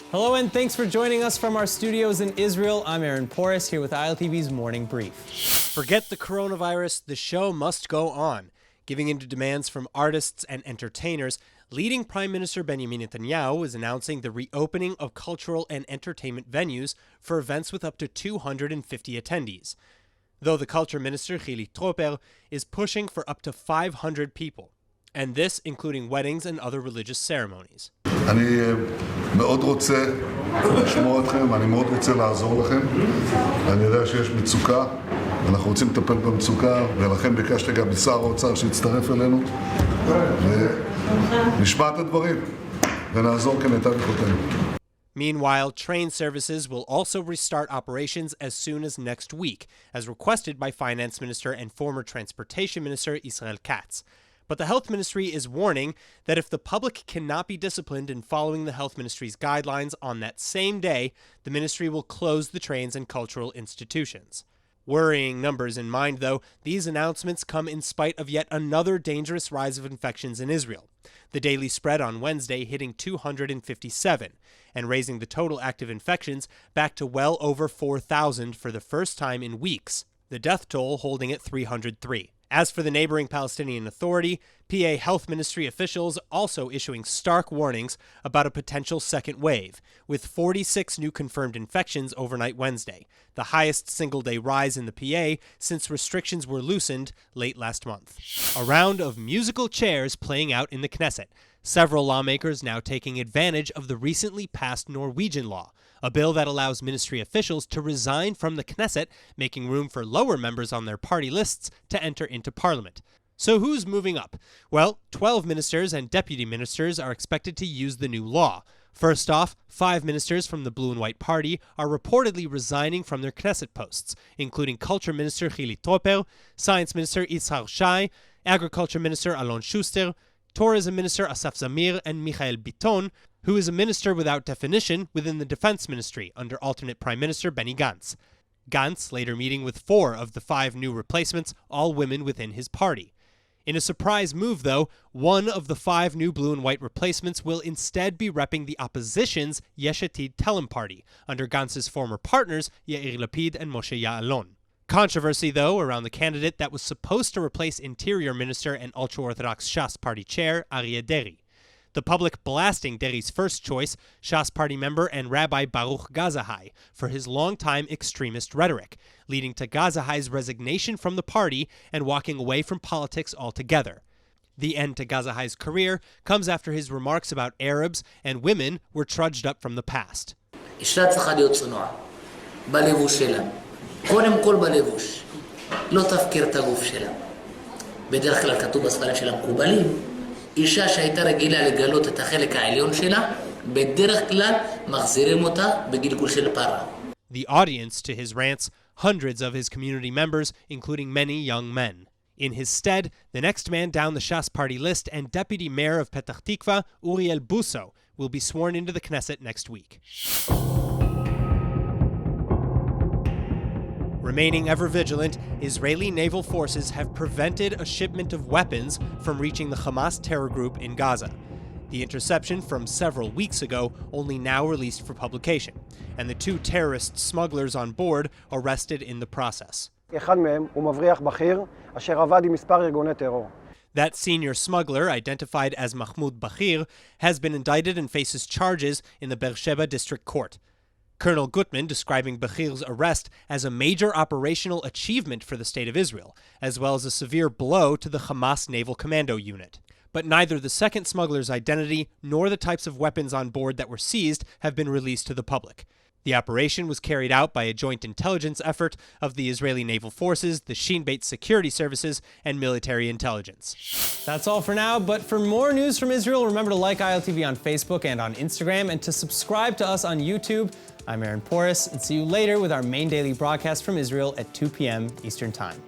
Hello and thanks for joining us from our studios in Israel. I'm Aaron Porras here with ILTV's Morning Brief. Forget the coronavirus, the show must go on. Giving in to demands from artists and entertainers, leading Prime Minister Benjamin Netanyahu is announcing the reopening of cultural and entertainment venues for events with up to 250 attendees. Though the culture minister, Hili Troper, is pushing for up to 500 people, and this including weddings and other religious ceremonies. אני מאוד רוצה לשמוע אתכם, אני מאוד רוצה לעזור לכם. אני יודע שיש מצוקה, ואנחנו רוצים לטפל במצוקה, ולכן ביקשתי גם משר האוצר שיצטרף אלינו, ונשמע את הדברים, ונעזור כמיטב יכולתנו. Meanwhile, train services will also restart operations as soon as next week, as requested by Finance Minister and former Transportation Minister Israel Katz. But the Health Ministry is warning that if the public cannot be disciplined in following the Health Ministry's guidelines on that same day, the ministry will close the trains and cultural institutions. Worrying numbers in mind, though, these announcements come in spite of yet another dangerous rise of infections in Israel. The daily spread on Wednesday hitting 257 and raising the total active infections back to well over 4,000 for the first time in weeks, the death toll holding at 303. As for the neighboring Palestinian Authority, PA Health Ministry officials also issuing stark warnings about a potential second wave, with 46 new confirmed infections overnight Wednesday, the highest single-day rise in the PA since restrictions were loosened late last month. A round of musical chairs playing out in the Knesset, several lawmakers now taking advantage of the recently passed Norwegian law, a bill that allows ministry officials to resign from the Knesset, making room for lower members on their party lists to enter into parliament. So who's moving up? Well, 12 ministers and deputy ministers are expected to use the new law. First off, 5 ministers from the Blue and White Party are reportedly resigning from their Knesset posts, including Culture Minister Hili Troper, Science Minister Yitzhak Shai, Agriculture Minister Alon Schuster, Tourism Minister Asaf Zamir, and Michael Biton, who is a minister without definition within the Defense Ministry under alternate Prime Minister Benny Gantz. Gantz later meeting with 4 of the 5 new replacements, all women within his party. In a surprise move, though, 1 of the 5 new blue and white replacements will instead be repping the opposition's Yesh Atid Telem party, under Gantz's former partners Yair Lapid and Moshe Ya'alon. Controversy, though, around the candidate that was supposed to replace Interior Minister and ultra-Orthodox Shas party chair Aryeh Deri. The public blasting Deri's first choice, Shas party member and Rabbi Baruch Gazahai, for his longtime extremist rhetoric, leading to Gazahai's resignation from the party and walking away from politics altogether. The end to Gazahai's career comes after his remarks about Arabs and women were trudged up from the past. אישה צריכה להיות צנועה, בלבוש שלה. קודם כל בלבוש. לא תפקיר את הגוף שלה. בדרך כלל כתוב בספרים של המקובלים, אישה שהייתה רגילה לגלות את החלק העליון שלה, בדרך כלל מחזירים אותה בגלגול של פרה. The audience to his rants, hundreds of his community members, including many young men. In his stead, the next man down the Shas party list and deputy mayor of Petach Tikva, Uriel Busso, will be sworn into the Knesset next week. Remaining ever vigilant, Israeli naval forces have prevented a shipment of weapons from reaching the Hamas terror group in Gaza. The interception from several weeks ago only now released for publication, and the 2 terrorist smugglers on board arrested in the process. אחד מהם הוא מבריח בכיר אשר עבד עם מספר ארגוני טרור. That senior smuggler, identified as Mahmoud Bakhir, has been indicted and faces charges in the Beersheba District Court. Colonel Gutman describing Bakhir's arrest as a major operational achievement for the State of Israel, as well as a severe blow to the Hamas Naval Commando Unit. But neither the second smuggler's identity nor the types of weapons on board that were seized have been released to the public. The operation was carried out by a joint intelligence effort of the Israeli Naval Forces, the Shin Bet Security Services, and military intelligence. That's all for now, but for more news from Israel, remember to like ILTV on Facebook and on Instagram, and to subscribe to us on YouTube. I'm Aaron Porras, and see you later with our main daily broadcast from Israel at 2 p.m. Eastern Time.